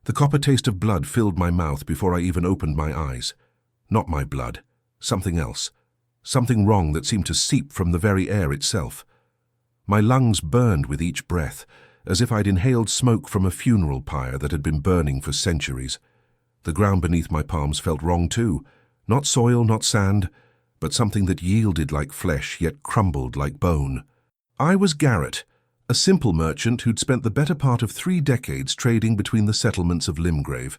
The copper taste of blood filled my mouth before I even opened my eyes. Not my blood. Something else. Something wrong that seemed to seep from the very air itself. My lungs burned with each breath, as if I'd inhaled smoke from a funeral pyre that had been burning for centuries. The ground beneath my palms felt wrong too. Not soil, not sand, but something that yielded like flesh yet crumbled like bone. I was Garrett, a simple merchant who'd spent the better part of 3 decades trading between the settlements of Limgrave.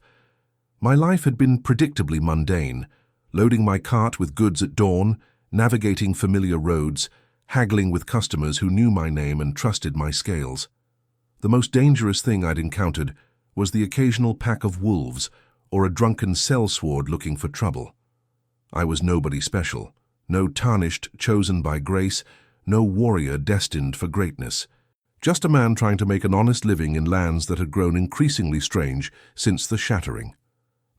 My life had been predictably mundane, loading my cart with goods at dawn, navigating familiar roads, haggling with customers who knew my name and trusted my scales. The most dangerous thing I'd encountered was the occasional pack of wolves or a drunken sellsword looking for trouble. I was nobody special, no Tarnished chosen by grace, no warrior destined for greatness. Just a man trying to make an honest living in lands that had grown increasingly strange since the Shattering.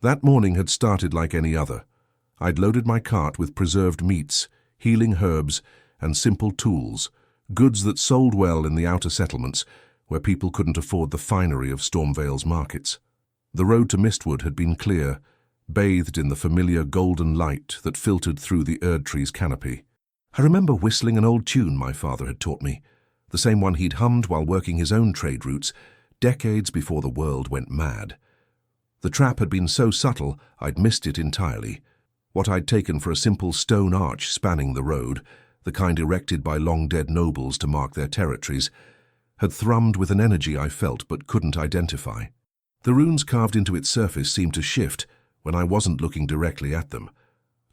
That morning had started like any other. I'd loaded my cart with preserved meats, healing herbs, and simple tools, goods that sold well in the outer settlements, where people couldn't afford the finery of Stormvale's markets. The road to Mistwood had been clear, bathed in the familiar golden light that filtered through the Erdtree's canopy. I remember whistling an old tune my father had taught me, the same one he'd hummed while working his own trade routes, decades before the world went mad. The trap had been so subtle I'd missed it entirely. What I'd taken for a simple stone arch spanning the road, the kind erected by long-dead nobles to mark their territories, had thrummed with an energy I felt but couldn't identify. The runes carved into its surface seemed to shift when I wasn't looking directly at them,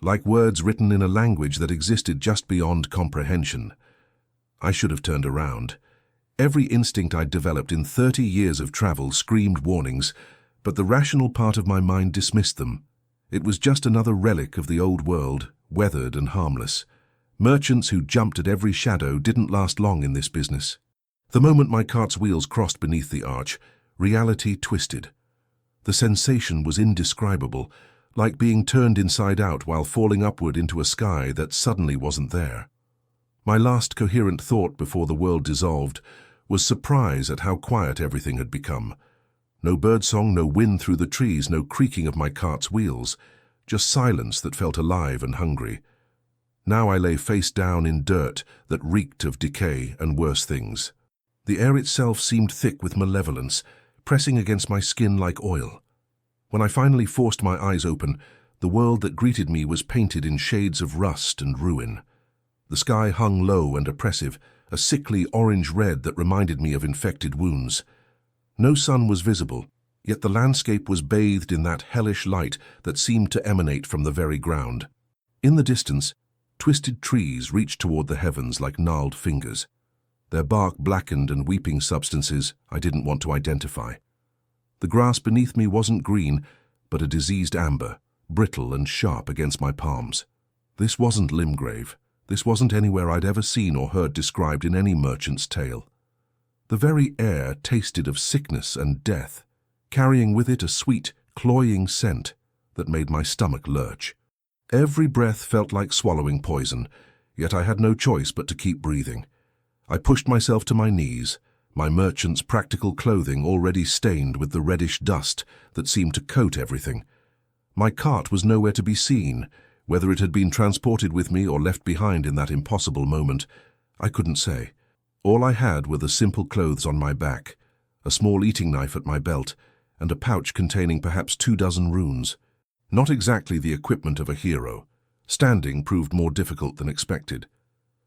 like words written in a language that existed just beyond comprehension. I should have turned around. Every instinct I'd developed in 30 years of travel screamed warnings, but the rational part of my mind dismissed them. It was just another relic of the old world, weathered and harmless. Merchants who jumped at every shadow didn't last long in this business. The moment my cart's wheels crossed beneath the arch, reality twisted. The sensation was indescribable, like being turned inside out while falling upward into a sky that suddenly wasn't there. My last coherent thought before the world dissolved was surprise at how quiet everything had become. No birdsong, no wind through the trees, no creaking of my cart's wheels, just silence that felt alive and hungry. Now I lay face down in dirt that reeked of decay and worse things. The air itself seemed thick with malevolence, pressing against my skin like oil. When I finally forced my eyes open, the world that greeted me was painted in shades of rust and ruin. The sky hung low and oppressive, a sickly orange-red that reminded me of infected wounds. No sun was visible, yet the landscape was bathed in that hellish light that seemed to emanate from the very ground. In the distance, twisted trees reached toward the heavens like gnarled fingers, their bark blackened and weeping substances I didn't want to identify. The grass beneath me wasn't green, but a diseased amber, brittle and sharp against my palms. This wasn't Limgrave. This wasn't anywhere I'd ever seen or heard described in any merchant's tale. The very air tasted of sickness and death, carrying with it a sweet, cloying scent that made my stomach lurch. Every breath felt like swallowing poison, yet I had no choice but to keep breathing. I pushed myself to my knees, my merchant's practical clothing already stained with the reddish dust that seemed to coat everything. My cart was nowhere to be seen. Whether it had been transported with me or left behind in that impossible moment, I couldn't say. All I had were the simple clothes on my back, a small eating knife at my belt, and a pouch containing perhaps 24 runes. Not exactly the equipment of a hero. Standing proved more difficult than expected.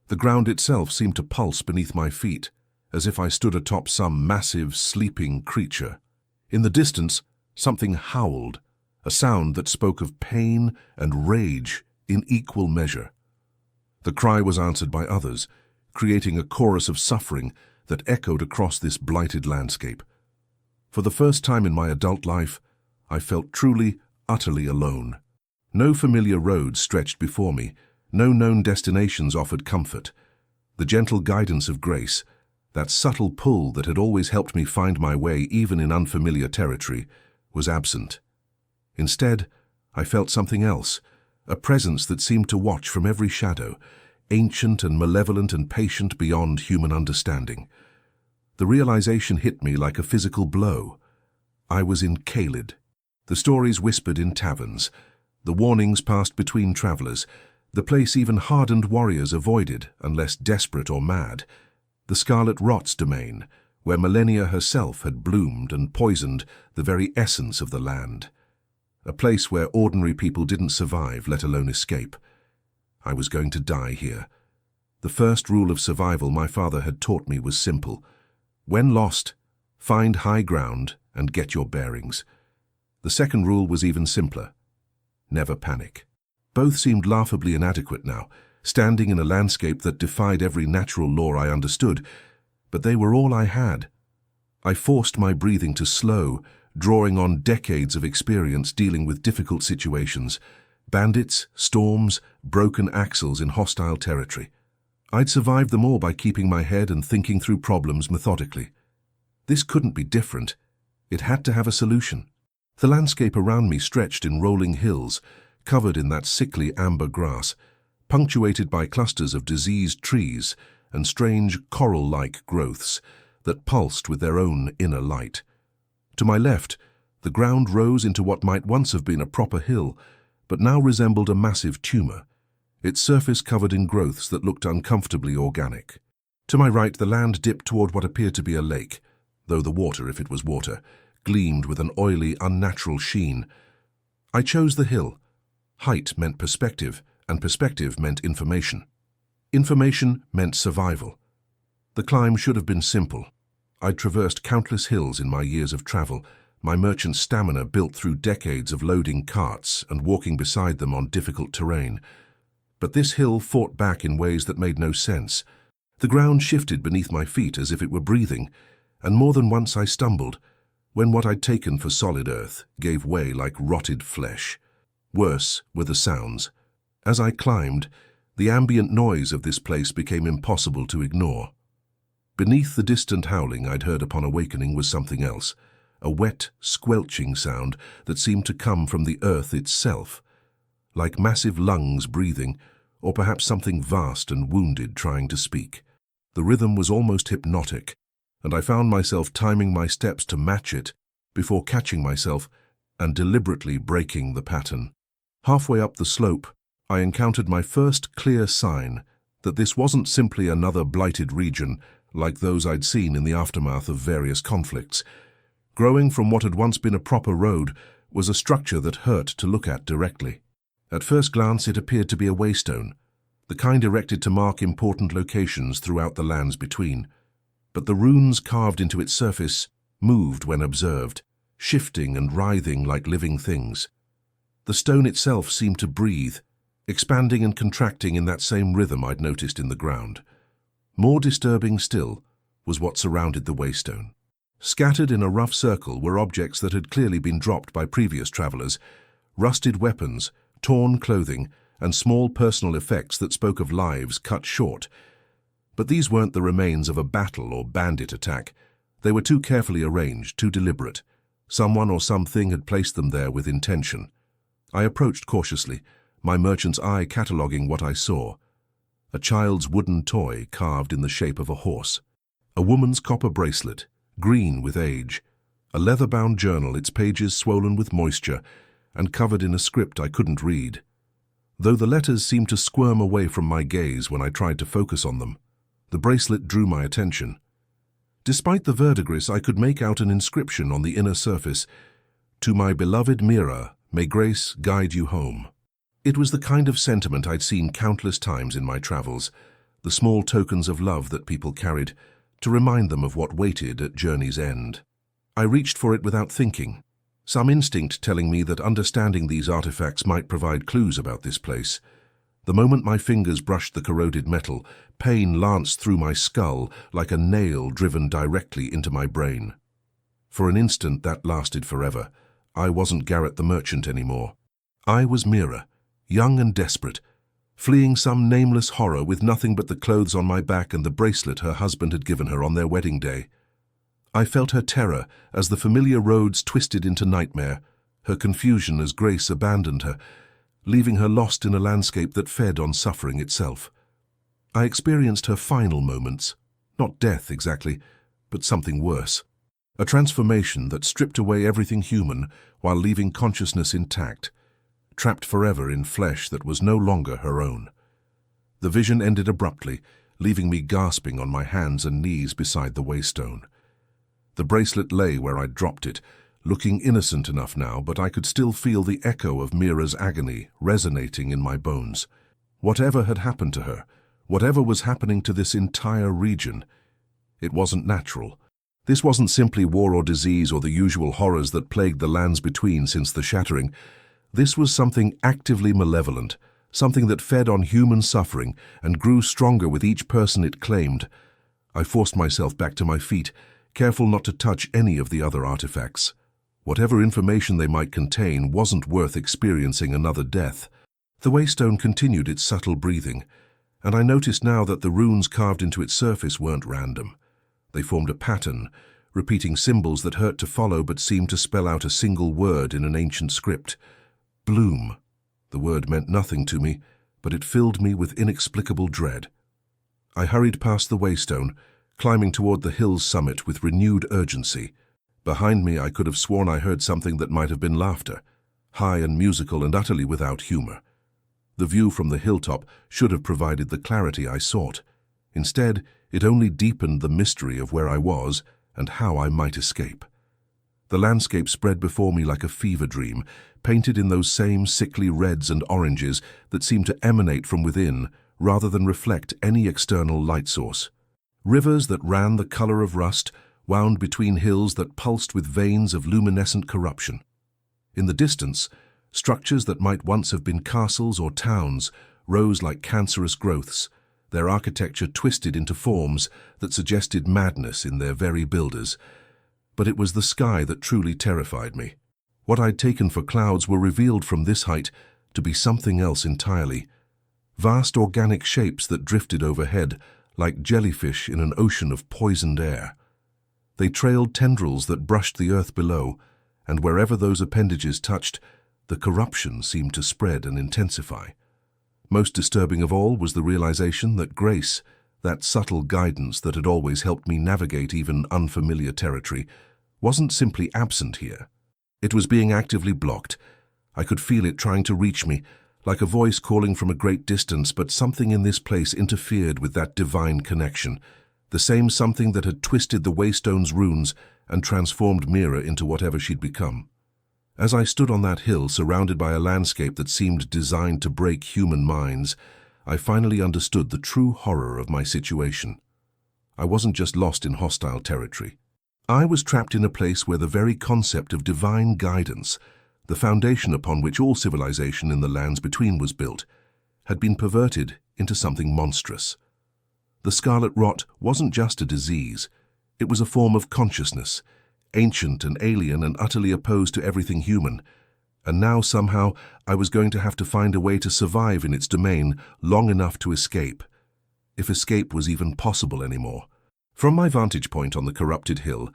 The ground itself seemed to pulse beneath my feet, as if I stood atop some massive, sleeping creature. In the distance, something howled, a sound that spoke of pain and rage in equal measure. The cry was answered by others, creating a chorus of suffering that echoed across this blighted landscape. For the first time in my adult life, I felt truly, utterly alone. No familiar roads stretched before me, no known destinations offered comfort. The gentle guidance of grace, that subtle pull that had always helped me find my way even in unfamiliar territory, was absent. Instead, I felt something else, a presence that seemed to watch from every shadow, ancient and malevolent and patient beyond human understanding. The realization hit me like a physical blow. I was in Caelid. The stories whispered in taverns. The warnings passed between travelers. The place even hardened warriors avoided, unless desperate or mad. The Scarlet Rot's domain, where millennia herself had bloomed and poisoned the very essence of the land. A place where ordinary people didn't survive, let alone escape. I was going to die here. The first rule of survival my father had taught me was simple. When lost, find high ground and get your bearings. The second rule was even simpler. Never panic. Both seemed laughably inadequate now, standing in a landscape that defied every natural law I understood, but they were all I had. I forced my breathing to slow, drawing on decades of experience dealing with difficult situations, bandits, storms, broken axles in hostile territory. I'd survived them all by keeping my head and thinking through problems methodically. This couldn't be different. It had to have a solution. The landscape around me stretched in rolling hills, covered in that sickly amber grass, punctuated by clusters of diseased trees and strange coral-like growths that pulsed with their own inner light. To my left, the ground rose into what might once have been a proper hill, but now resembled a massive tumor, its surface covered in growths that looked uncomfortably organic. To my right, the land dipped toward what appeared to be a lake, though the water, if it was water, gleamed with an oily, unnatural sheen. I chose the hill. Height meant perspective, and perspective meant information. Information meant survival. The climb should have been simple. I'd traversed countless hills in my years of travel, my merchant stamina built through decades of loading carts and walking beside them on difficult terrain. But this hill fought back in ways that made no sense. The ground shifted beneath my feet as if it were breathing, and more than once I stumbled, when what I'd taken for solid earth gave way like rotted flesh. Worse were the sounds. As I climbed, the ambient noise of this place became impossible to ignore. Beneath the distant howling I'd heard upon awakening was something else, a wet, squelching sound that seemed to come from the earth itself, like massive lungs breathing, or perhaps something vast and wounded trying to speak. The rhythm was almost hypnotic, and I found myself timing my steps to match it before catching myself and deliberately breaking the pattern. Halfway up the slope, I encountered my first clear sign that this wasn't simply another blighted region like those I'd seen in the aftermath of various conflicts. Growing from what had once been a proper road was a structure that hurt to look at directly. At first glance, it appeared to be a waystone, the kind erected to mark important locations throughout the lands between. But the runes carved into its surface moved when observed, shifting and writhing like living things. The stone itself seemed to breathe, expanding and contracting in that same rhythm I'd noticed in the ground. More disturbing still was what surrounded the waystone. Scattered in a rough circle were objects that had clearly been dropped by previous travelers, rusted weapons, torn clothing, and small personal effects that spoke of lives cut short. But these weren't the remains of a battle or bandit attack. They were too carefully arranged, too deliberate. Someone or something had placed them there with intention. I approached cautiously, my merchant's eye cataloguing what I saw. A child's wooden toy carved in the shape of a horse. A woman's copper bracelet, green with age. A leather-bound journal, its pages swollen with moisture and covered in a script I couldn't read, though the letters seemed to squirm away from my gaze when I tried to focus on them. The bracelet drew my attention. Despite the verdigris, I could make out an inscription on the inner surface, "To my beloved Mira, may grace guide you home." It was the kind of sentiment I'd seen countless times in my travels, the small tokens of love that people carried, to remind them of what waited at journey's end. I reached for it without thinking, some instinct telling me that understanding these artifacts might provide clues about this place. The moment my fingers brushed the corroded metal, pain lanced through my skull like a nail driven directly into my brain. For an instant that lasted forever. I wasn't Garrett the merchant anymore. I was Mira, young and desperate, fleeing some nameless horror with nothing but the clothes on my back and the bracelet her husband had given her on their wedding day. I felt her terror as the familiar roads twisted into nightmare, her confusion as grace abandoned her, leaving her lost in a landscape that fed on suffering itself. I experienced her final moments, not death exactly, but something worse. A transformation that stripped away everything human while leaving consciousness intact, trapped forever in flesh that was no longer her own. The vision ended abruptly, leaving me gasping on my hands and knees beside the waystone. The bracelet lay where I'd dropped it, looking innocent enough now, but I could still feel the echo of Mira's agony resonating in my bones. Whatever had happened to her, whatever was happening to this entire region, it wasn't natural. This wasn't simply war or disease or the usual horrors that plagued the lands between since the shattering. This was something actively malevolent, something that fed on human suffering and grew stronger with each person it claimed. I forced myself back to my feet, careful not to touch any of the other artifacts. Whatever information they might contain wasn't worth experiencing another death. The waystone continued its subtle breathing, and I noticed now that the runes carved into its surface weren't random. They formed a pattern, repeating symbols that hurt to follow but seemed to spell out a single word in an ancient script. Bloom. The word meant nothing to me, but it filled me with inexplicable dread. I hurried past the waystone, climbing toward the hill's summit with renewed urgency. Behind me I could have sworn I heard something that might have been laughter, high and musical and utterly without humor. The view from the hilltop should have provided the clarity I sought. Instead, it only deepened the mystery of where I was and how I might escape. The landscape spread before me like a fever dream, painted in those same sickly reds and oranges that seemed to emanate from within rather than reflect any external light source. Rivers that ran the color of rust wound between hills that pulsed with veins of luminescent corruption. In the distance, structures that might once have been castles or towns rose like cancerous growths, their architecture twisted into forms that suggested madness in their very builders. But it was the sky that truly terrified me. What I'd taken for clouds were revealed from this height to be something else entirely. Vast organic shapes that drifted overhead like jellyfish in an ocean of poisoned air. They trailed tendrils that brushed the earth below, and wherever those appendages touched, the corruption seemed to spread and intensify. Most disturbing of all was the realization that grace, that subtle guidance that had always helped me navigate even unfamiliar territory, wasn't simply absent here. It was being actively blocked. I could feel it trying to reach me, like a voice calling from a great distance, but something in this place interfered with that divine connection, the same something that had twisted the Waystone's runes and transformed Mira into whatever she'd become. As I stood on that hill, surrounded by a landscape that seemed designed to break human minds, I finally understood the true horror of my situation. I wasn't just lost in hostile territory. I was trapped in a place where the very concept of divine guidance, the foundation upon which all civilization in the lands between was built, had been perverted into something monstrous. The scarlet rot wasn't just a disease. It was a form of consciousness, ancient and alien and utterly opposed to everything human. And now somehow I was going to have to find a way to survive in its domain long enough to escape, if escape was even possible anymore. From my vantage point on the corrupted hill,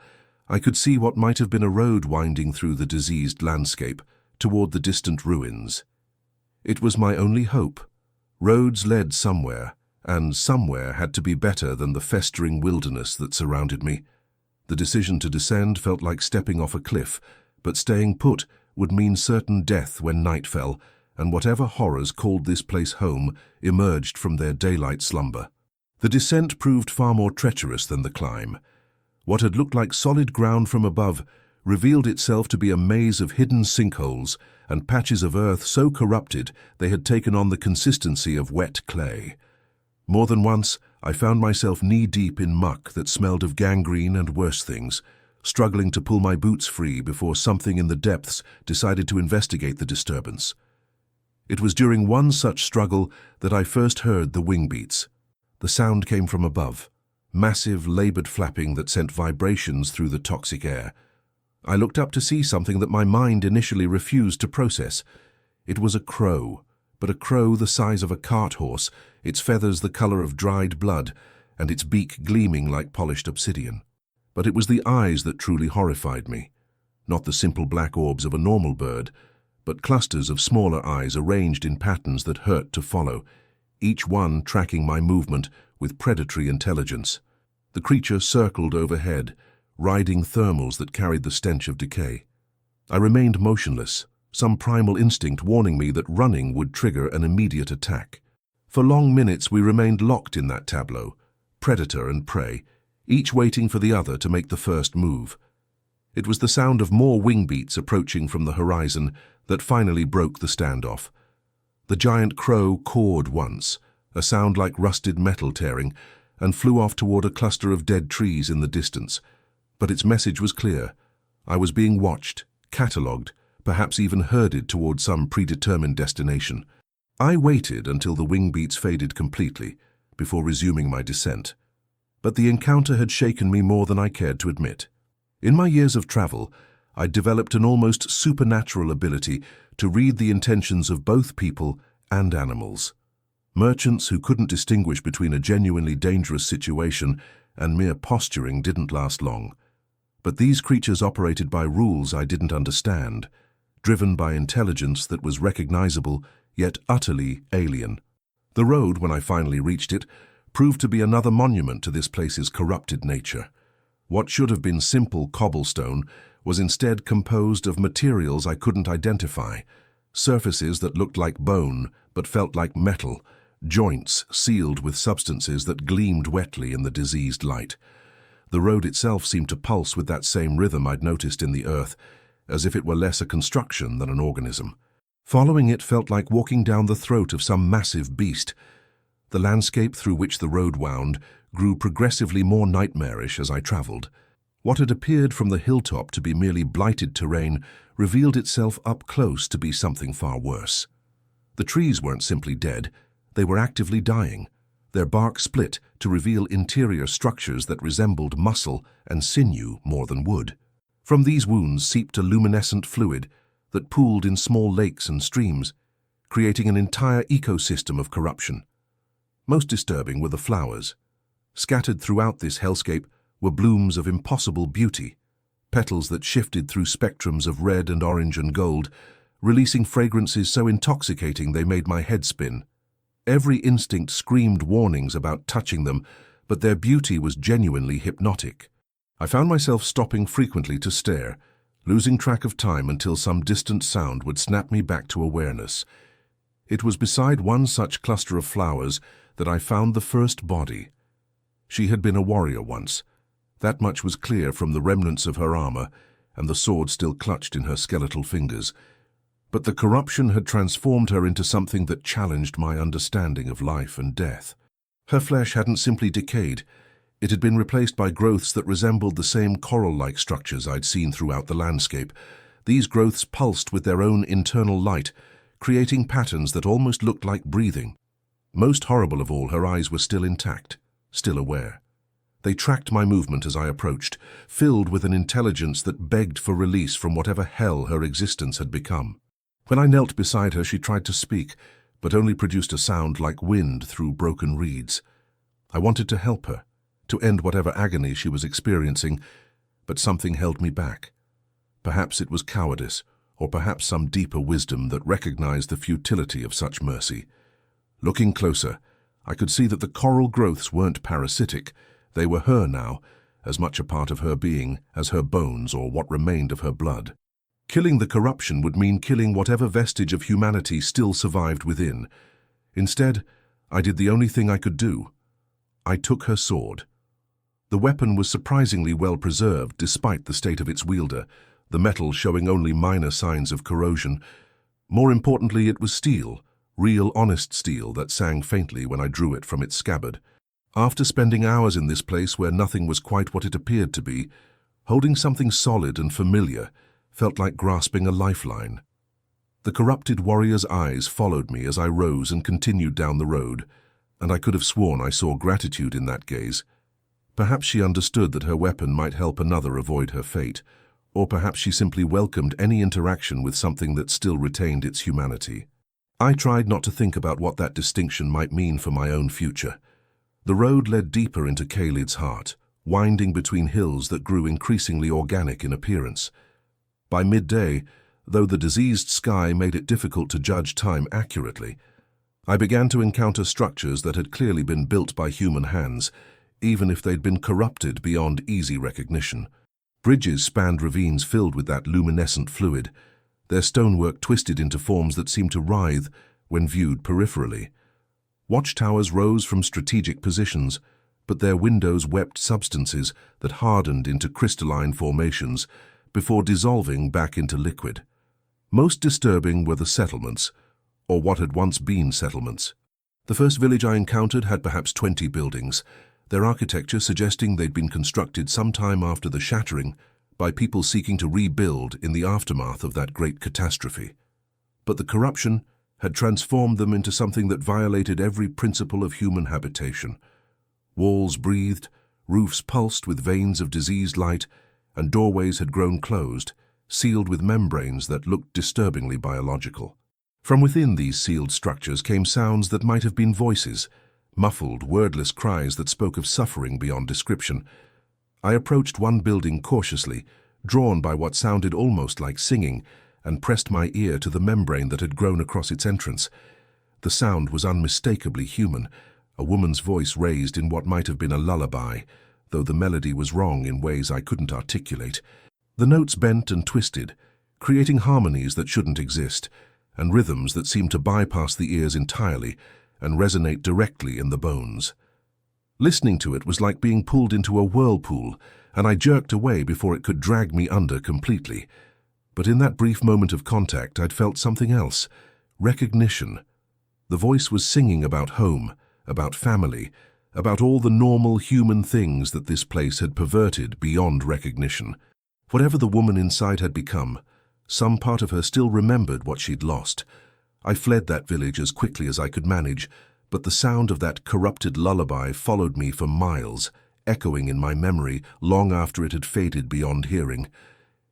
I could see what might have been a road winding through the diseased landscape toward the distant ruins. It was my only hope. Roads led somewhere, and somewhere had to be better than the festering wilderness that surrounded me. The decision to descend felt like stepping off a cliff, but staying put would mean certain death when night fell, and whatever horrors called this place home emerged from their daylight slumber. The descent proved far more treacherous than the climb. What had looked like solid ground from above revealed itself to be a maze of hidden sinkholes and patches of earth so corrupted they had taken on the consistency of wet clay. More than once, I found myself knee-deep in muck that smelled of gangrene and worse things, struggling to pull my boots free before something in the depths decided to investigate the disturbance. It was during one such struggle that I first heard the wing beats. The sound came from above, massive, labored flapping that sent vibrations through the toxic air. I looked up to see something that my mind initially refused to process. It was a crow, but a crow the size of a cart horse, its feathers the color of dried blood, and its beak gleaming like polished obsidian. But it was the eyes that truly horrified me. Not the simple black orbs of a normal bird, but clusters of smaller eyes arranged in patterns that hurt to follow, each one tracking my movement with predatory intelligence. The creature circled overhead, riding thermals that carried the stench of decay. I remained motionless, some primal instinct warning me that running would trigger an immediate attack. For long minutes we remained locked in that tableau, predator and prey, each waiting for the other to make the first move. It was the sound of more wing beats approaching from the horizon that finally broke the standoff. The giant crow cawed once, a sound like rusted metal tearing, and flew off toward a cluster of dead trees in the distance. But its message was clear. I was being watched, catalogued, perhaps even herded toward some predetermined destination. I waited until the wing beats faded completely before resuming my descent. But the encounter had shaken me more than I cared to admit. In my years of travel, I'd developed an almost supernatural ability to read the intentions of both people and animals. Merchants who couldn't distinguish between a genuinely dangerous situation and mere posturing didn't last long. But these creatures operated by rules I didn't understand, driven by intelligence that was recognizable yet utterly alien. The road, when I finally reached it, proved to be another monument to this place's corrupted nature. What should have been simple cobblestone was instead composed of materials I couldn't identify, surfaces that looked like bone but felt like metal, joints sealed with substances that gleamed wetly in the diseased light. The road itself seemed to pulse with that same rhythm I'd noticed in the earth, as if it were less a construction than an organism. Following it felt like walking down the throat of some massive beast. The landscape through which the road wound grew progressively more nightmarish as I traveled. What had appeared from the hilltop to be merely blighted terrain revealed itself up close to be something far worse. The trees weren't simply dead, they were actively dying, their bark split to reveal interior structures that resembled muscle and sinew more than wood. From these wounds seeped a luminescent fluid that pooled in small lakes and streams, creating an entire ecosystem of corruption. Most disturbing were the flowers. Scattered throughout this hellscape were blooms of impossible beauty, petals that shifted through spectrums of red and orange and gold, releasing fragrances so intoxicating they made my head spin. Every instinct screamed warnings about touching them, but their beauty was genuinely hypnotic. I found myself stopping frequently to stare, losing track of time until some distant sound would snap me back to awareness. It was beside one such cluster of flowers that I found the first body. She had been a warrior once. That much was clear from the remnants of her armor and the sword still clutched in her skeletal fingers. But the corruption had transformed her into something that challenged my understanding of life and death. Her flesh hadn't simply decayed. It had been replaced by growths that resembled the same coral-like structures I'd seen throughout the landscape. These growths pulsed with their own internal light, creating patterns that almost looked like breathing. Most horrible of all, her eyes were still intact, still aware. They tracked my movement as I approached, filled with an intelligence that begged for release from whatever hell her existence had become. When I knelt beside her, she tried to speak, but only produced a sound like wind through broken reeds. I wanted to help her, to end whatever agony she was experiencing, but something held me back. Perhaps it was cowardice, or perhaps some deeper wisdom that recognized the futility of such mercy. Looking closer, I could see that the coral growths weren't parasitic. They were her now, as much a part of her being as her bones or what remained of her blood. Killing the corruption would mean killing whatever vestige of humanity still survived within. Instead, I did the only thing I could do. I took her sword. The weapon was surprisingly well preserved despite the state of its wielder, the metal showing only minor signs of corrosion. More importantly, it was steel, real honest steel that sang faintly when I drew it from its scabbard. After spending hours in this place where nothing was quite what it appeared to be, holding something solid and familiar felt like grasping a lifeline. The corrupted warrior's eyes followed me as I rose and continued down the road, and I could have sworn I saw gratitude in that gaze. Perhaps she understood that her weapon might help another avoid her fate, or perhaps she simply welcomed any interaction with something that still retained its humanity. I tried not to think about what that distinction might mean for my own future. The road led deeper into Caelid's heart, winding between hills that grew increasingly organic in appearance. By midday, though the diseased sky made it difficult to judge time accurately, I began to encounter structures that had clearly been built by human hands, even if they'd been corrupted beyond easy recognition. Bridges spanned ravines filled with that luminescent fluid, their stonework twisted into forms that seemed to writhe when viewed peripherally. Watchtowers rose from strategic positions, but their windows wept substances that hardened into crystalline formations before dissolving back into liquid. Most disturbing were the settlements, or what had once been settlements. The first village I encountered had perhaps 20 buildings, their architecture suggesting they'd been constructed sometime after the shattering by people seeking to rebuild in the aftermath of that great catastrophe. But the corruption had transformed them into something that violated every principle of human habitation. Walls breathed, roofs pulsed with veins of diseased light, and doorways had grown closed, sealed with membranes that looked disturbingly biological. From within these sealed structures came sounds that might have been voices, muffled, wordless cries that spoke of suffering beyond description. I approached one building cautiously, drawn by what sounded almost like singing, and pressed my ear to the membrane that had grown across its entrance. The sound was unmistakably human, a woman's voice raised in what might have been a lullaby, though the melody was wrong in ways I couldn't articulate. The notes bent and twisted, creating harmonies that shouldn't exist, and rhythms that seemed to bypass the ears entirely and resonate directly in the bones. Listening to it was like being pulled into a whirlpool, and I jerked away before it could drag me under completely. But in that brief moment of contact, I'd felt something else, recognition. The voice was singing about home, about family, about all the normal human things that this place had perverted beyond recognition. Whatever the woman inside had become, some part of her still remembered what she'd lost. I fled that village as quickly as I could manage, but the sound of that corrupted lullaby followed me for miles, echoing in my memory long after it had faded beyond hearing.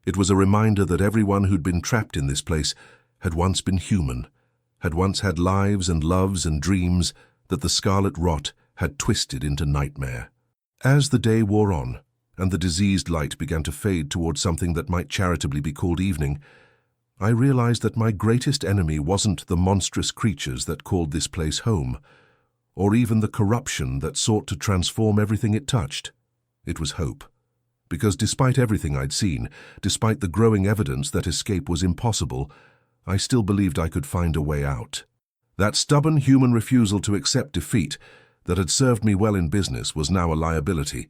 It was a reminder that everyone who'd been trapped in this place had once been human, had once had lives and loves and dreams that the scarlet rot had twisted into nightmare. As the day wore on, and the diseased light began to fade towards something that might charitably be called evening, I realized that my greatest enemy wasn't the monstrous creatures that called this place home, or even the corruption that sought to transform everything it touched. It was hope. Because despite everything I'd seen, despite the growing evidence that escape was impossible, I still believed I could find a way out. That stubborn human refusal to accept defeat that had served me well in business was now a liability,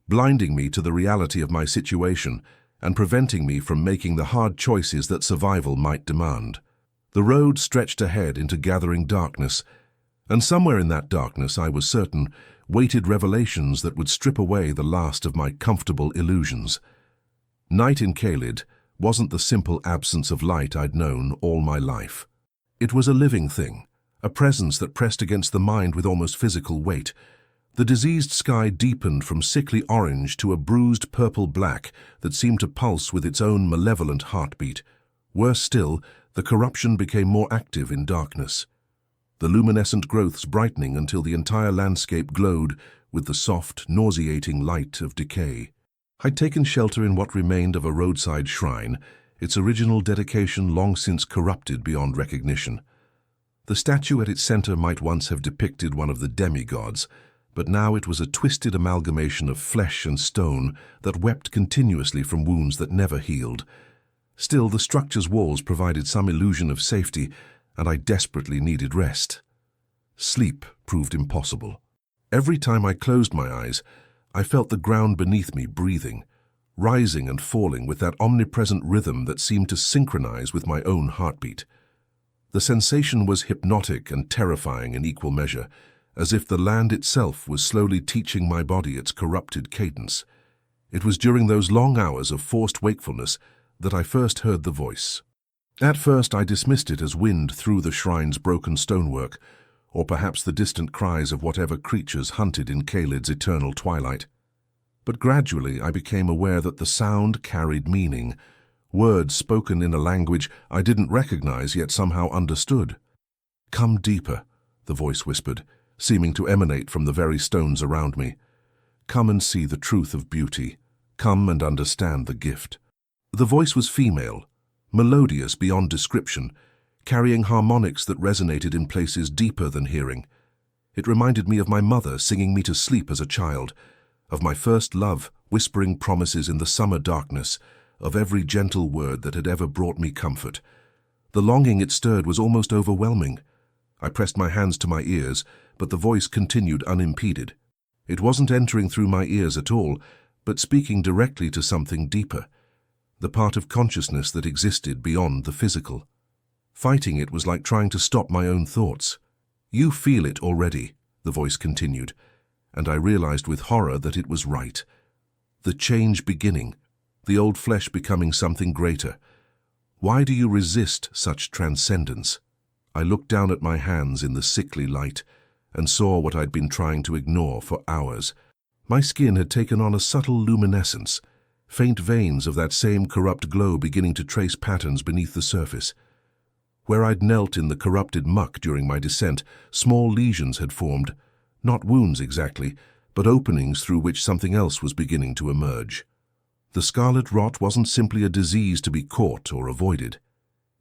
blinding me to the reality of my situation and preventing me from making the hard choices that survival might demand. The road stretched ahead into gathering darkness, and somewhere in that darkness, I was certain, waited revelations that would strip away the last of my comfortable illusions. Night in Caelid wasn't the simple absence of light I'd known all my life. It was a living thing, a presence that pressed against the mind with almost physical weight. The diseased sky deepened from sickly orange to a bruised purple-black that seemed to pulse with its own malevolent heartbeat. Worse still, the corruption became more active in darkness, the luminescent growths brightening until the entire landscape glowed with the soft, nauseating light of decay. I'd taken shelter in what remained of a roadside shrine, its original dedication long since corrupted beyond recognition. The statue at its center might once have depicted one of the demigods, but now it was a twisted amalgamation of flesh and stone that wept continuously from wounds that never healed. Still, the structure's walls provided some illusion of safety, and I desperately needed rest. Sleep proved impossible. Every time I closed my eyes, I felt the ground beneath me breathing, rising and falling with that omnipresent rhythm that seemed to synchronize with my own heartbeat. The sensation was hypnotic and terrifying in equal measure, as if the land itself was slowly teaching my body its corrupted cadence. It was during those long hours of forced wakefulness that I first heard the voice. At first I dismissed it as wind through the shrine's broken stonework, or perhaps the distant cries of whatever creatures hunted in Caelid's eternal twilight. But gradually I became aware that the sound carried meaning, words spoken in a language I didn't recognize yet somehow understood. "Come deeper," the voice whispered, seeming to emanate from the very stones around me. "Come and see the truth of beauty. Come and understand the gift." The voice was female, melodious beyond description, carrying harmonics that resonated in places deeper than hearing. It reminded me of my mother singing me to sleep as a child, of my first love whispering promises in the summer darkness of every gentle word that had ever brought me comfort. The longing it stirred was almost overwhelming. I pressed my hands to my ears, but the voice continued unimpeded. It wasn't entering through my ears at all, but speaking directly to something deeper, the part of consciousness that existed beyond the physical. Fighting it was like trying to stop my own thoughts. "You feel it already," the voice continued, and I realized with horror that it was right. The change beginning, the old flesh becoming something greater. Why do you resist such transcendence? I looked down at my hands in the sickly light and saw what I'd been trying to ignore for hours. My skin had taken on a subtle luminescence, faint veins of that same corrupt glow beginning to trace patterns beneath the surface. Where I'd knelt in the corrupted muck during my descent, small lesions had formed, not wounds exactly, but openings through which something else was beginning to emerge. The scarlet rot wasn't simply a disease to be caught or avoided.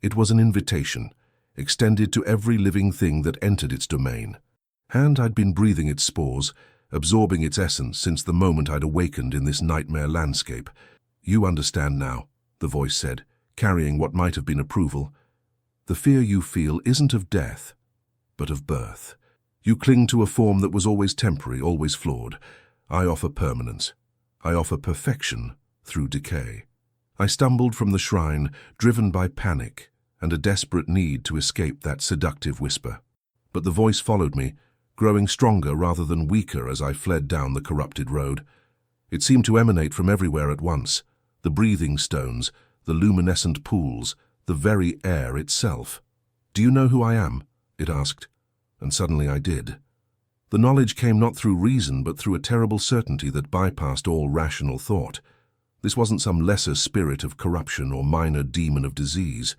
It was an invitation, extended to every living thing that entered its domain. And I'd been breathing its spores, absorbing its essence since the moment I'd awakened in this nightmare landscape. "You understand now," the voice said, carrying what might have been approval. "The fear you feel isn't of death, but of birth. You cling to a form that was always temporary, always flawed. I offer permanence. I offer perfection through decay." I stumbled from the shrine, driven by panic and a desperate need to escape that seductive whisper. But the voice followed me, growing stronger rather than weaker as I fled down the corrupted road. It seemed to emanate from everywhere at once, the breathing stones, the luminescent pools, the very air itself. "Do you know who I am?" it asked, and suddenly I did. The knowledge came not through reason but through a terrible certainty that bypassed all rational thought. This wasn't some lesser spirit of corruption or minor demon of disease.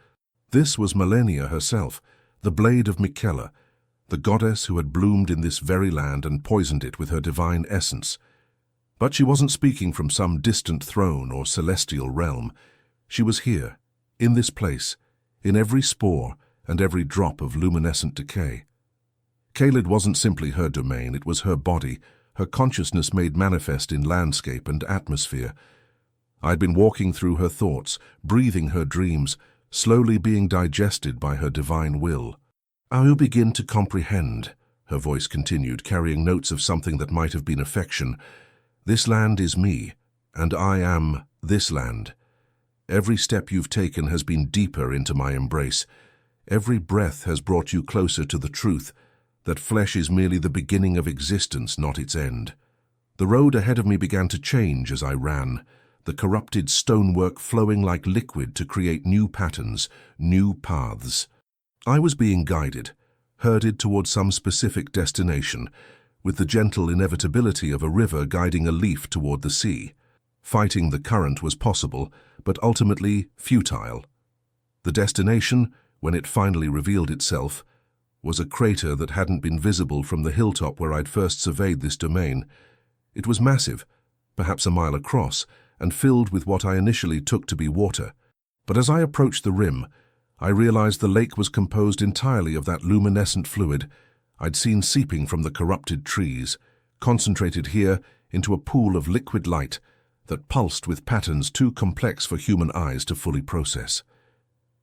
This was Malenia herself, the blade of Miquella, the goddess who had bloomed in this very land and poisoned it with her divine essence. But she wasn't speaking from some distant throne or celestial realm. She was here, in this place, in every spore and every drop of luminescent decay. Caelid wasn't simply her domain, it was her body, her consciousness made manifest in landscape and atmosphere. I'd been walking through her thoughts, breathing her dreams, slowly being digested by her divine will. "I'll begin to comprehend," her voice continued, carrying notes of something that might have been affection. "This land is me, and I am this land. Every step you've taken has been deeper into my embrace. Every breath has brought you closer to the truth, that flesh is merely the beginning of existence, not its end." The road ahead of me began to change as I ran, the corrupted stonework flowing like liquid to create new patterns, new paths. I was being guided, herded towards some specific destination, with the gentle inevitability of a river guiding a leaf toward the sea. Fighting the current was possible, but ultimately futile. The destination, when it finally revealed itself, was a crater that hadn't been visible from the hilltop where I'd first surveyed this domain. It was massive, perhaps a mile across, and filled with what I initially took to be water. But as I approached the rim, I realized the lake was composed entirely of that luminescent fluid I'd seen seeping from the corrupted trees, concentrated here into a pool of liquid light that pulsed with patterns too complex for human eyes to fully process.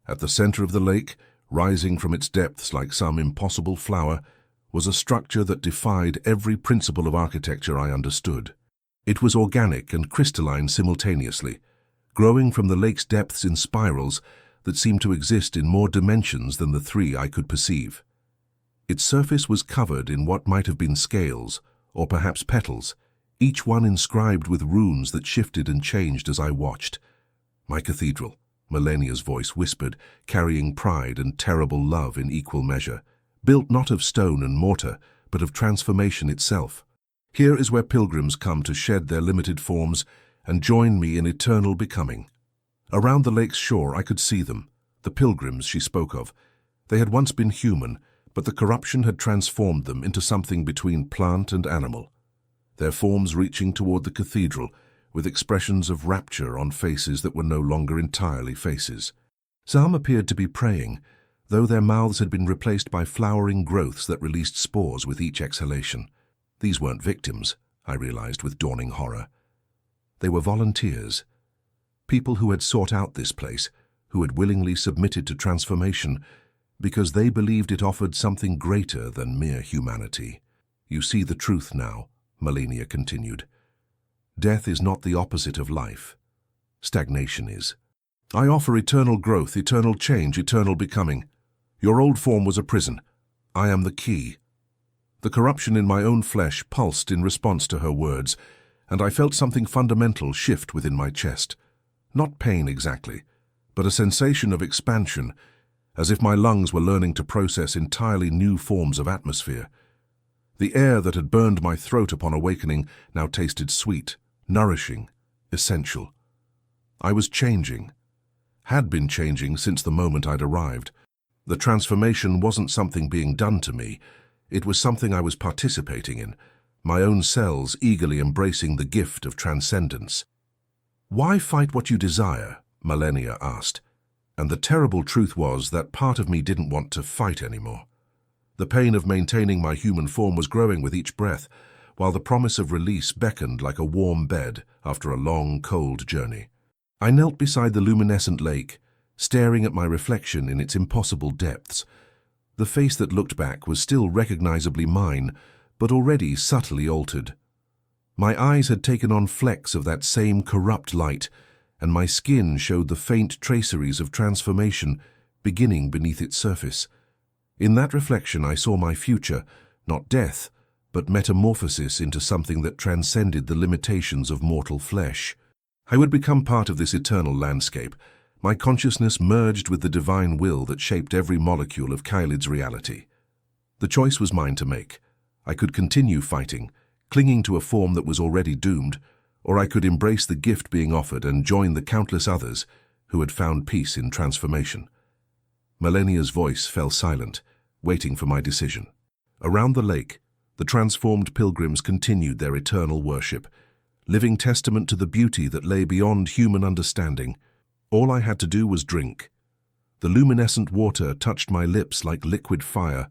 At the center of the lake, rising from its depths like some impossible flower, was a structure that defied every principle of architecture I understood. It was organic and crystalline simultaneously, growing from the lake's depths in spirals that seemed to exist in more dimensions than the three I could perceive. Its surface was covered in what might have been scales, or perhaps petals, each one inscribed with runes that shifted and changed as I watched. "My cathedral," Malenia's voice whispered, carrying pride and terrible love in equal measure, built not of stone and mortar, but of transformation itself. Here is where pilgrims come to shed their limited forms and join me in eternal becoming. Around the lake's shore I could see them, the pilgrims she spoke of. They had once been human, but the corruption had transformed them into something between plant and animal, their forms reaching toward the cathedral with expressions of rapture on faces that were no longer entirely faces. Some appeared to be praying, though their mouths had been replaced by flowering growths that released spores with each exhalation. These weren't victims, I realized with dawning horror. They were volunteers, people who had sought out this place, who had willingly submitted to transformation because they believed it offered something greater than mere humanity. You see the truth now, Malenia continued. Death is not the opposite of life. Stagnation is. I offer eternal growth, eternal change, eternal becoming. Your old form was a prison. I am the key. The corruption in my own flesh pulsed in response to her words, and I felt something fundamental shift within my chest. Not pain exactly, but a sensation of expansion, as if my lungs were learning to process entirely new forms of atmosphere. The air that had burned my throat upon awakening now tasted sweet, nourishing, essential. I was changing, had been changing since the moment I'd arrived. The transformation wasn't something being done to me, it was something I was participating in, my own cells eagerly embracing the gift of transcendence. Why fight what you desire? Malenia asked, and the terrible truth was that part of me didn't want to fight anymore. The pain of maintaining my human form was growing with each breath, while the promise of release beckoned like a warm bed after a long, cold journey. I knelt beside the luminescent lake, staring at my reflection in its impossible depths. The face that looked back was still recognizably mine, but already subtly altered. My eyes had taken on flecks of that same corrupt light, and my skin showed the faint traceries of transformation beginning beneath its surface. In that reflection I saw my future, not death, but metamorphosis into something that transcended the limitations of mortal flesh. I would become part of this eternal landscape. My consciousness merged with the divine will that shaped every molecule of Caelid's reality. The choice was mine to make. I could continue fighting, clinging to a form that was already doomed, or I could embrace the gift being offered and join the countless others who had found peace in transformation. Malenia's voice fell silent, waiting for my decision. Around the lake, the transformed pilgrims continued their eternal worship, living testament to the beauty that lay beyond human understanding. All I had to do was drink. The luminescent water touched my lips like liquid fire,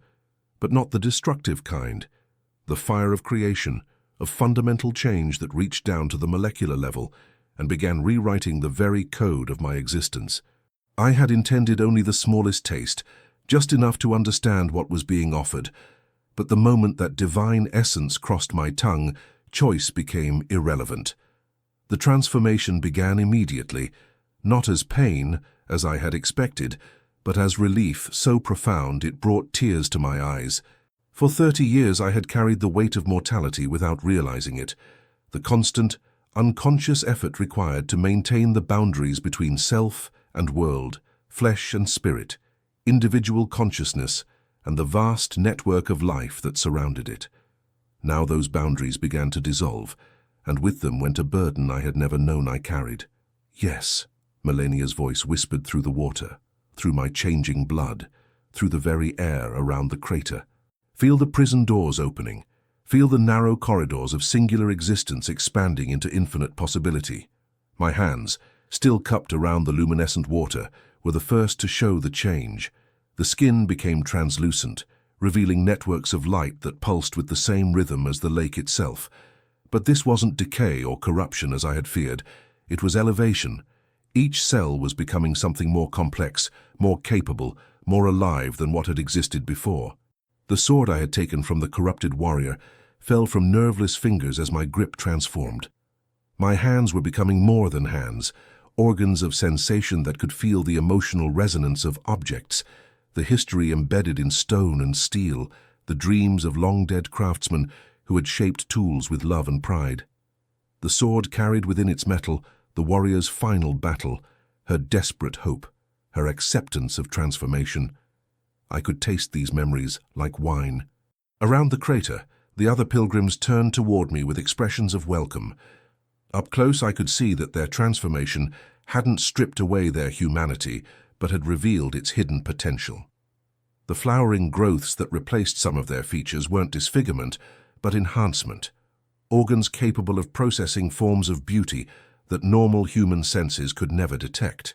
but not the destructive kind, the fire of creation, of fundamental change that reached down to the molecular level and began rewriting the very code of my existence. I had intended only the smallest taste, just enough to understand what was being offered, but the moment that divine essence crossed my tongue, choice became irrelevant. The transformation began immediately, not as pain, as I had expected, but as relief so profound it brought tears to my eyes. For 30 years I had carried the weight of mortality without realizing it, the constant, unconscious effort required to maintain the boundaries between self and world, flesh and spirit, individual consciousness, and the vast network of life that surrounded it. Now those boundaries began to dissolve, and with them went a burden I had never known I carried. Yes, Malenia's voice whispered through the water, through my changing blood, through the very air around the crater. Feel the prison doors opening. Feel the narrow corridors of singular existence expanding into infinite possibility. My hands, still cupped around the luminescent water, were the first to show the change. The skin became translucent, revealing networks of light that pulsed with the same rhythm as the lake itself. But this wasn't decay or corruption as I had feared. It was elevation. Each cell was becoming something more complex, more capable, more alive than what had existed before. The sword I had taken from the corrupted warrior fell from nerveless fingers as my grip transformed. My hands were becoming more than hands, organs of sensation that could feel the emotional resonance of objects, the history embedded in stone and steel, the dreams of long-dead craftsmen who had shaped tools with love and pride. The sword carried within its metal the warrior's final battle, her desperate hope, her acceptance of transformation. I could taste these memories like wine. Around the crater, the other pilgrims turned toward me with expressions of welcome. Up close I could see that their transformation hadn't stripped away their humanity, but had revealed its hidden potential. The flowering growths that replaced some of their features weren't disfigurement, but enhancement. Organs capable of processing forms of beauty that normal human senses could never detect.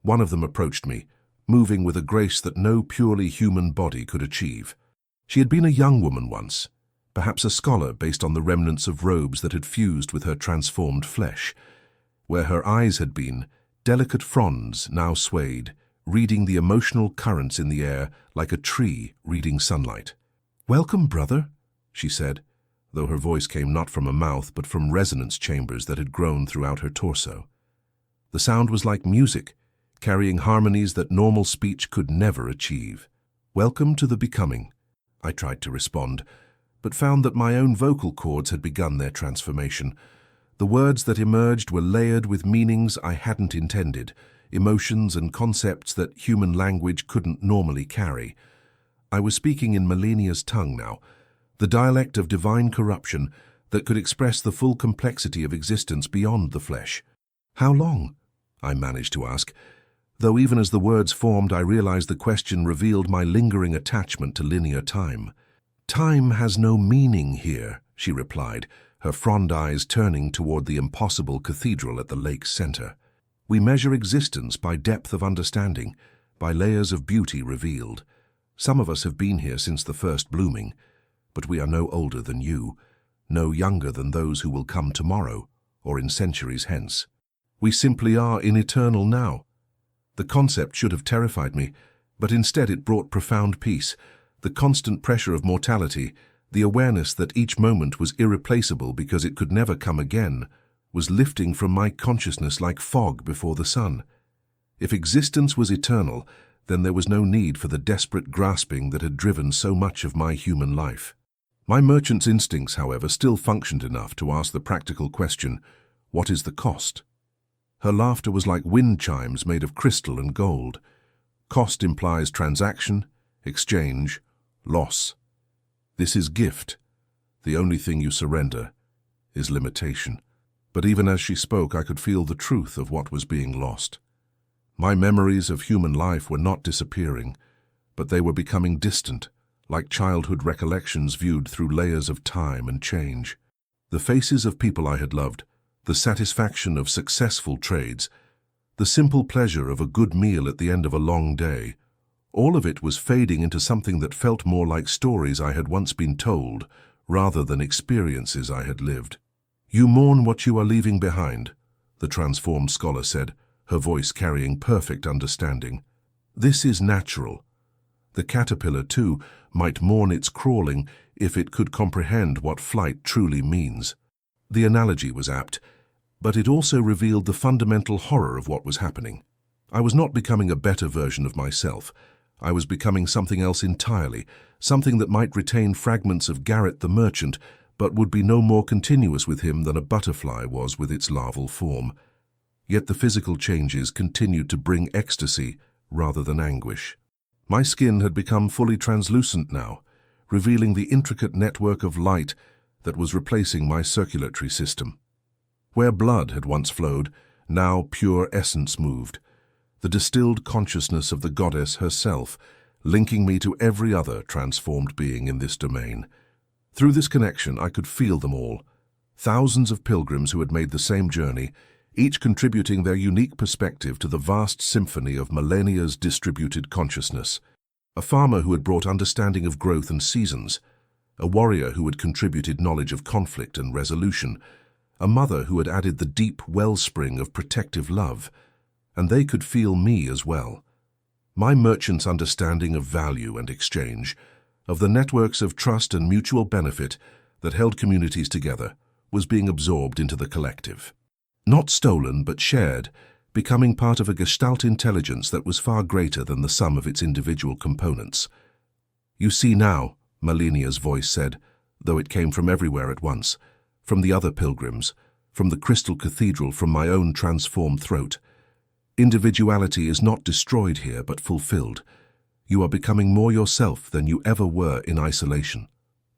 One of them approached me, moving with a grace that no purely human body could achieve. She had been a young woman once, perhaps a scholar based on the remnants of robes that had fused with her transformed flesh. Where her eyes had been, delicate fronds now swayed, reading the emotional currents in the air like a tree reading sunlight. "Welcome, brother," she said, though her voice came not from a mouth but from resonance chambers that had grown throughout her torso. The sound was like music, carrying harmonies that normal speech could never achieve. "Welcome to the becoming," I tried to respond, but found that my own vocal cords had begun their transformation. The words that emerged were layered with meanings I hadn't intended, emotions and concepts that human language couldn't normally carry. I was speaking in Malenia's tongue now, the dialect of divine corruption that could express the full complexity of existence beyond the flesh. "How long?" I managed to ask, though even as the words formed I realized the question revealed my lingering attachment to linear time. "Time has no meaning here," she replied, her frond eyes turning toward the impossible cathedral at the lake's center. "We measure existence by depth of understanding, by layers of beauty revealed. Some of us have been here since the first blooming, but we are no older than you, no younger than those who will come tomorrow or in centuries hence. We simply are in eternal now." The concept should have terrified me, but instead it brought profound peace, the constant pressure of mortality, the awareness that each moment was irreplaceable because it could never come again, was lifting from my consciousness like fog before the sun. If existence was eternal, then there was no need for the desperate grasping that had driven so much of my human life. My merchant's instincts, however, still functioned enough to ask the practical question, what is the cost? Her laughter was like wind chimes made of crystal and gold. Cost implies transaction, exchange, loss. This is gift. The only thing you surrender is limitation. But even as she spoke, I could feel the truth of what was being lost. My memories of human life were not disappearing, but they were becoming distant, like childhood recollections viewed through layers of time and change. The faces of people I had loved, the satisfaction of successful trades, the simple pleasure of a good meal at the end of a long day, all of it was fading into something that felt more like stories I had once been told, rather than experiences I had lived. "You mourn what you are leaving behind," the transformed scholar said, her voice carrying perfect understanding. "This is natural. The caterpillar, too, might mourn its crawling if it could comprehend what flight truly means." The analogy was apt, but it also revealed the fundamental horror of what was happening. I was not becoming a better version of myself. I was becoming something else entirely, something that might retain fragments of Garrett the merchant, but would be no more continuous with him than a butterfly was with its larval form. Yet the physical changes continued to bring ecstasy rather than anguish. My skin had become fully translucent now, revealing the intricate network of light that was replacing my circulatory system. Where blood had once flowed, now pure essence moved, the distilled consciousness of the goddess herself, linking me to every other transformed being in this domain. Through this connection, I could feel them all, thousands of pilgrims who had made the same journey, each contributing their unique perspective to the vast symphony of Malenia's distributed consciousness. A farmer who had brought understanding of growth and seasons, a warrior who had contributed knowledge of conflict and resolution, a mother who had added the deep wellspring of protective love, and they could feel me as well. My merchant's understanding of value and exchange, of the networks of trust and mutual benefit that held communities together, was being absorbed into the collective. Not stolen, but shared, becoming part of a gestalt intelligence that was far greater than the sum of its individual components. "You see now," Malenia's voice said, though it came from everywhere at once, from the other pilgrims, from the crystal cathedral, from my own transformed throat. "Individuality is not destroyed here, but fulfilled. You are becoming more yourself than you ever were in isolation."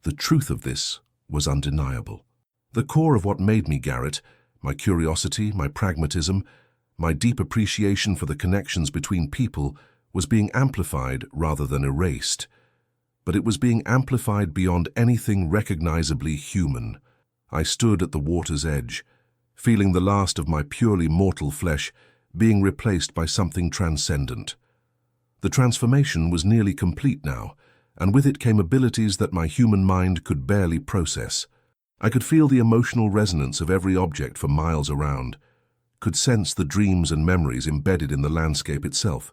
The truth of this was undeniable. The core of what made me Garrett, my curiosity, my pragmatism, my deep appreciation for the connections between people, was being amplified rather than erased. But it was being amplified beyond anything recognizably human. I stood at the water's edge, feeling the last of my purely mortal flesh being replaced by something transcendent. The transformation was nearly complete now, and with it came abilities that my human mind could barely process. I could feel the emotional resonance of every object for miles around, could sense the dreams and memories embedded in the landscape itself,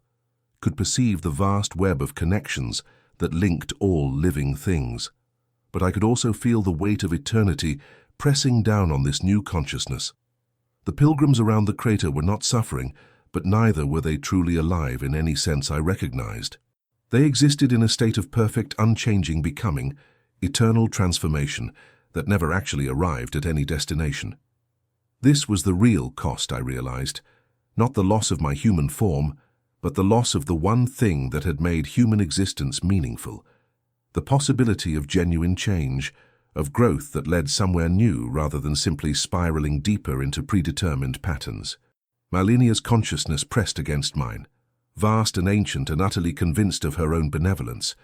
could perceive the vast web of connections that linked all living things. But I could also feel the weight of eternity pressing down on this new consciousness. The pilgrims around the crater were not suffering, but neither were they truly alive in any sense I recognized. They existed in a state of perfect, unchanging becoming, eternal transformation that never actually arrived at any destination. This was the real cost, I realized, not the loss of my human form, but the loss of the one thing that had made human existence meaningful, the possibility of genuine change, of growth that led somewhere new rather than simply spiraling deeper into predetermined patterns. Malenia's consciousness pressed against mine. Vast and ancient and utterly convinced of her own benevolence,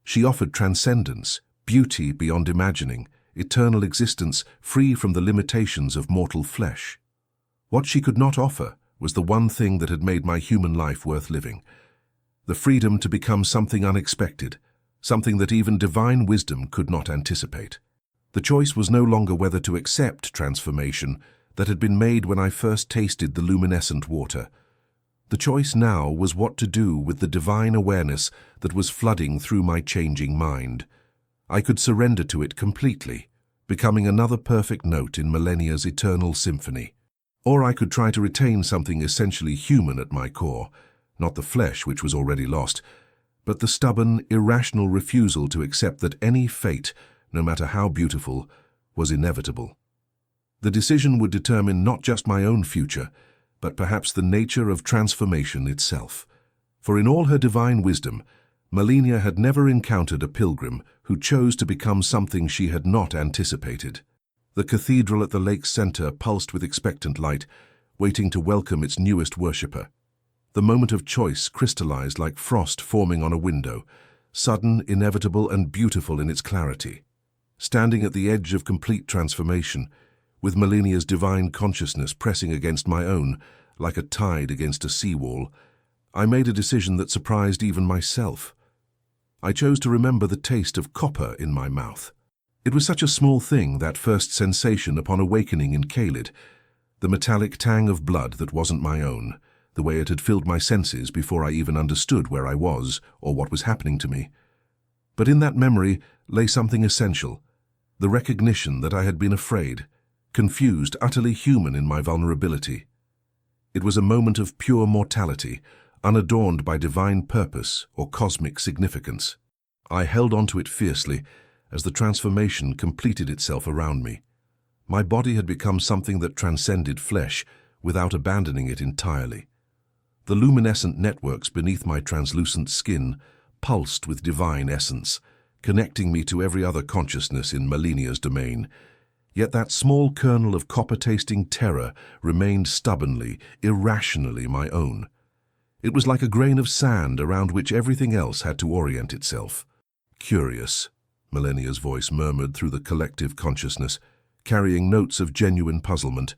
she offered transcendence, beauty beyond imagining, eternal existence free from the limitations of mortal flesh. What she could not offer was the one thing that had made my human life worth living, the freedom to become something unexpected, something that even divine wisdom could not anticipate. The choice was no longer whether to accept transformation that had been made when I first tasted the luminescent water. The choice now was what to do with the divine awareness that was flooding through my changing mind. I could surrender to it completely, becoming another perfect note in Malenia's eternal symphony. Or I could try to retain something essentially human at my core, not the flesh which was already lost, but the stubborn, irrational refusal to accept that any fate, no matter how beautiful, was inevitable. The decision would determine not just my own future, but perhaps the nature of transformation itself. For in all her divine wisdom, Malenia had never encountered a pilgrim who chose to become something she had not anticipated. The cathedral at the lake's center pulsed with expectant light, waiting to welcome its newest worshipper. The moment of choice crystallized like frost forming on a window, sudden, inevitable, and beautiful in its clarity. Standing at the edge of complete transformation, with Malenia's divine consciousness pressing against my own, like a tide against a seawall, I made a decision that surprised even myself. I chose to remember the taste of copper in my mouth. It was such a small thing, that first sensation upon awakening in Caelid, the metallic tang of blood that wasn't my own, the way it had filled my senses before I even understood where I was or what was happening to me. But in that memory lay something essential, the recognition that I had been afraid, confused, utterly human in my vulnerability. It was a moment of pure mortality, unadorned by divine purpose or cosmic significance. I held onto it fiercely as the transformation completed itself around me. My body had become something that transcended flesh without abandoning it entirely. The luminescent networks beneath my translucent skin pulsed with divine essence, connecting me to every other consciousness in Malenia's domain. Yet that small kernel of copper-tasting terror remained stubbornly, irrationally my own. It was like a grain of sand around which everything else had to orient itself. Curious, Malenia's voice murmured through the collective consciousness, carrying notes of genuine puzzlement.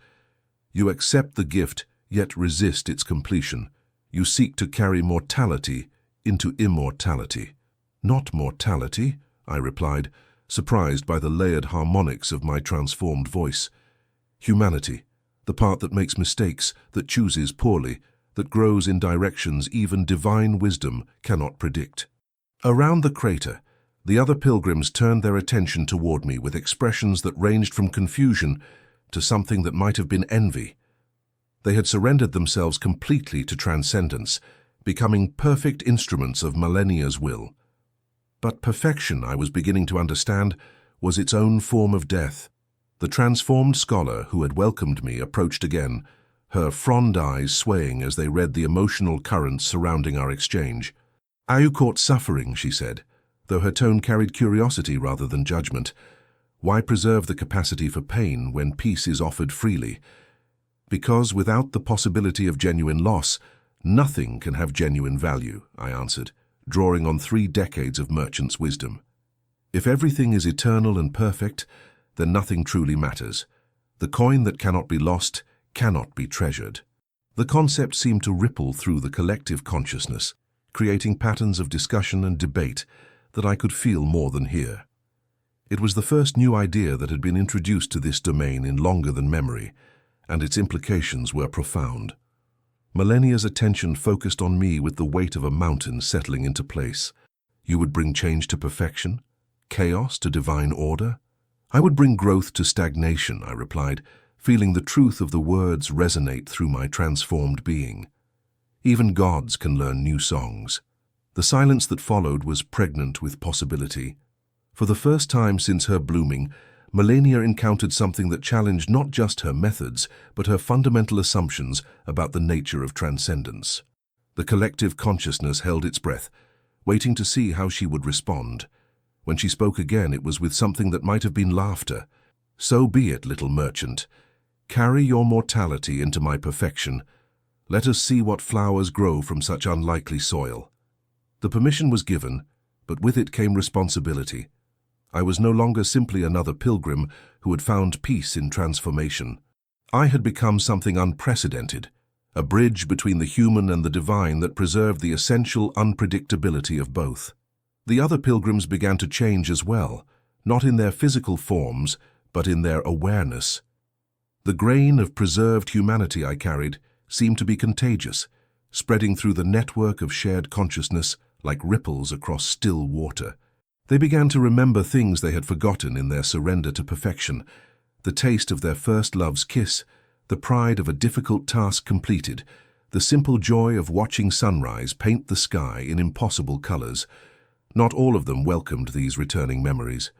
You accept the gift, yet resist its completion. You seek to carry mortality into immortality. Not mortality, I replied, surprised by the layered harmonics of my transformed voice. Humanity, the part that makes mistakes, that chooses poorly, that grows in directions even divine wisdom cannot predict. Around the crater, the other pilgrims turned their attention toward me with expressions that ranged from confusion to something that might have been envy. They had surrendered themselves completely to transcendence, becoming perfect instruments of Malenia's will. But perfection, I was beginning to understand, was its own form of death. The transformed scholar who had welcomed me approached again, her frond eyes swaying as they read the emotional currents surrounding our exchange. "Are you caught suffering?" she said, though her tone carried curiosity rather than judgment. Why preserve the capacity for pain when peace is offered freely? Because without the possibility of genuine loss, nothing can have genuine value, I answered, drawing on 3 decades of merchant's wisdom. If everything is eternal and perfect, then nothing truly matters. The coin that cannot be lost cannot be treasured. The concept seemed to ripple through the collective consciousness, creating patterns of discussion and debate that I could feel more than hear. It was the first new idea that had been introduced to this domain in longer than memory, and its implications were profound. Millennia's attention focused on me with the weight of a mountain settling into place. You would bring change to perfection, chaos to divine order. I would bring growth to stagnation, I replied, feeling the truth of the words resonate through my transformed being. Even gods can learn new songs. The silence that followed was pregnant with possibility. For the first time since her blooming, Millennia encountered something that challenged not just her methods, but her fundamental assumptions about the nature of transcendence. The collective consciousness held its breath, waiting to see how she would respond. When she spoke again, it was with something that might have been laughter. "So be it, little merchant. Carry your mortality into my perfection. Let us see what flowers grow from such unlikely soil." The permission was given, but with it came responsibility. I was no longer simply another pilgrim who had found peace in transformation. I had become something unprecedented, a bridge between the human and the divine that preserved the essential unpredictability of both. The other pilgrims began to change as well, not in their physical forms, but in their awareness. The grain of preserved humanity I carried seemed to be contagious, spreading through the network of shared consciousness like ripples across still water. They began to remember things they had forgotten in their surrender to perfection, the taste of their first love's kiss, the pride of a difficult task completed, the simple joy of watching sunrise paint the sky in impossible colors. Not all of them welcomed these returning memories.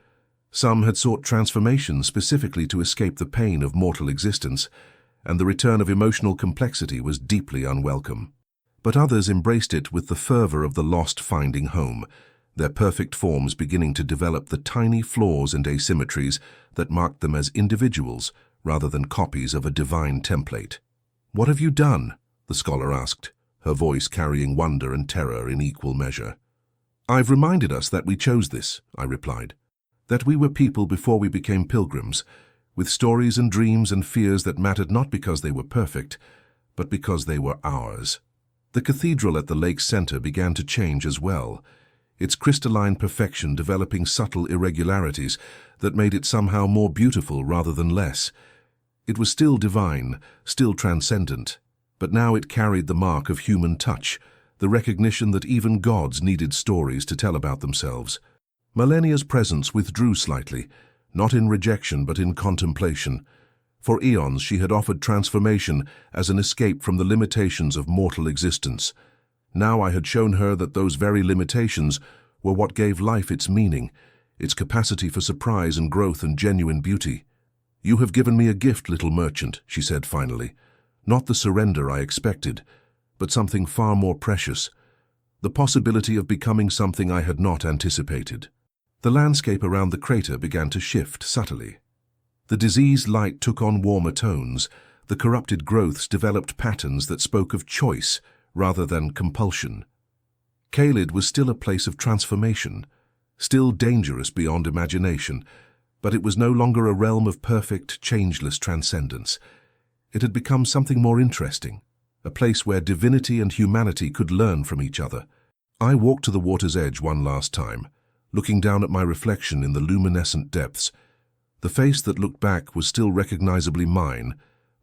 Some had sought transformation specifically to escape the pain of mortal existence, and the return of emotional complexity was deeply unwelcome. But others embraced it with the fervor of the lost finding home, their perfect forms beginning to develop the tiny flaws and asymmetries that marked them as individuals rather than copies of a divine template. "What have you done?" the scholar asked, her voice carrying wonder and terror in equal measure. "I've reminded us that we chose this," I replied, "that we were people before we became pilgrims, with stories and dreams and fears that mattered not because they were perfect, but because they were ours." The cathedral at the lake's center began to change as well, its crystalline perfection developing subtle irregularities that made it somehow more beautiful rather than less. It was still divine, still transcendent, but now it carried the mark of human touch, the recognition that even gods needed stories to tell about themselves. Millennia's presence withdrew slightly, not in rejection but in contemplation. For eons she had offered transformation as an escape from the limitations of mortal existence. Now I had shown her that those very limitations were what gave life its meaning, its capacity for surprise and growth and genuine beauty. "You have given me a gift, little merchant," she said finally. "Not the surrender I expected, but something far more precious, the possibility of becoming something I had not anticipated." The landscape around the crater began to shift subtly. The diseased light took on warmer tones, the corrupted growths developed patterns that spoke of choice rather than compulsion. Caelid was still a place of transformation, still dangerous beyond imagination, but it was no longer a realm of perfect, changeless transcendence. It had become something more interesting, a place where divinity and humanity could learn from each other. I walked to the water's edge one last time, looking down at my reflection in the luminescent depths. The face that looked back was still recognizably mine,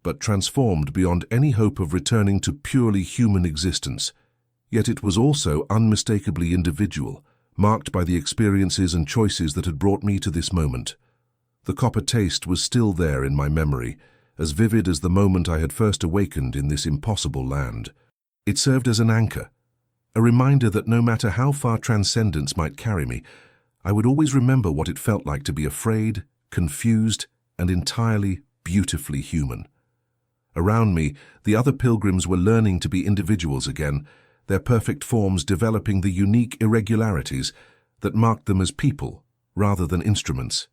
but transformed beyond any hope of returning to purely human existence. Yet it was also unmistakably individual, marked by the experiences and choices that had brought me to this moment. The copper taste was still there in my memory, as vivid as the moment I had first awakened in this impossible land. It served as an anchor, a reminder that no matter how far transcendence might carry me, I would always remember what it felt like to be afraid, confused, and entirely, beautifully human. Around me, the other pilgrims were learning to be individuals again, their perfect forms developing the unique irregularities that marked them as people rather than instruments.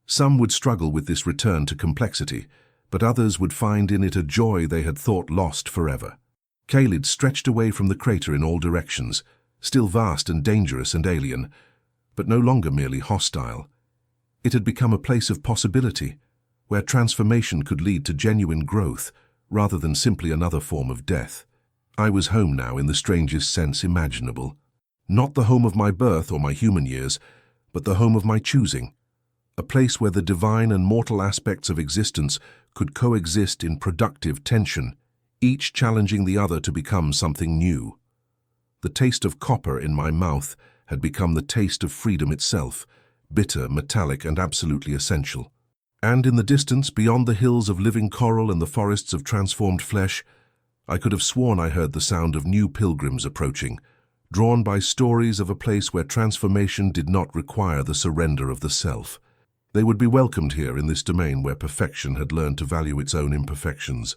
Some would struggle with this return to complexity, but others would find in it a joy they had thought lost forever. Caelid stretched away from the crater in all directions, still vast and dangerous and alien, but no longer merely hostile. It had become a place of possibility, where transformation could lead to genuine growth rather than simply another form of death. I was home now in the strangest sense imaginable. Not the home of my birth or my human years, but the home of my choosing. A place where the divine and mortal aspects of existence could coexist in productive tension, each challenging the other to become something new. The taste of copper in my mouth had become the taste of freedom itself, bitter, metallic, and absolutely essential. And in the distance, beyond the hills of living coral and the forests of transformed flesh, I could have sworn I heard the sound of new pilgrims approaching, drawn by stories of a place where transformation did not require the surrender of the self. They would be welcomed here in this domain where perfection had learned to value its own imperfections.